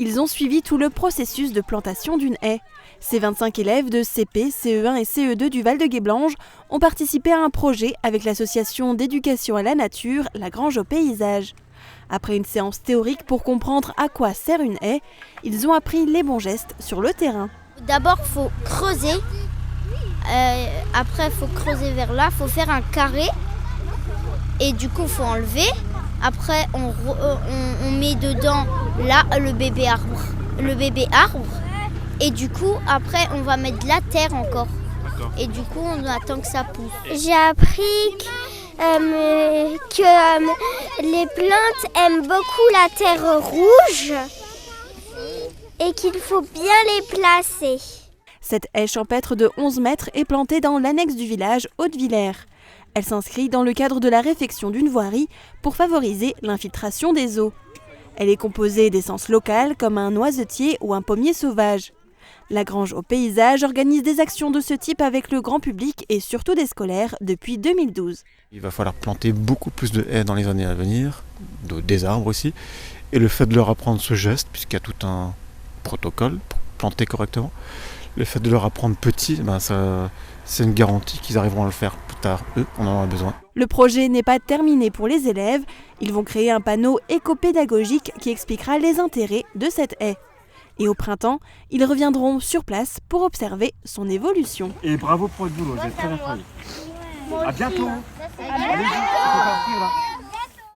Ils ont suivi tout le processus de plantation d'une haie. Ces 25 élèves de CP, CE1 et CE2 du Val-de-Guéblange ont participé à un projet avec l'association d'éducation à la nature, La Grange au paysage. Après une séance théorique pour comprendre à quoi sert une haie, ils ont appris les bons gestes sur le terrain. D'abord, il faut creuser. Après, il faut creuser vers là. Il faut faire un carré. Et du coup, il faut enlever. Après, on met dedans là le bébé arbre. Et du coup, après, on va mettre de la terre encore. Et du coup, on attend que ça pousse. J'ai appris que les plantes aiment beaucoup la terre rouge et qu'il faut bien les placer. Cette haie champêtre de 11 mètres est plantée dans l'annexe du village Haute-Villers. Elle s'inscrit dans le cadre de la réfection d'une voirie pour favoriser l'infiltration des eaux. Elle est composée d'essences locales comme un noisetier ou un pommier sauvage. La Grange au paysage organise des actions de ce type avec le grand public et surtout des scolaires depuis 2012. Il va falloir planter beaucoup plus de haies dans les années à venir, des arbres aussi. Et le fait de leur apprendre ce geste, puisqu'il y a tout un protocole pour planter correctement, le fait de leur apprendre petit, c'est une garantie qu'ils arriveront à le faire plus tard. Eux, on en a besoin. Le projet n'est pas terminé pour les élèves. Ils vont créer un panneau éco-pédagogique qui expliquera les intérêts de cette haie. Et au printemps, ils reviendront sur place pour observer son évolution. Et bravo pour votre boulot, vous êtes très bien travaillé. À bientôt. Allez-y, on peut partir là.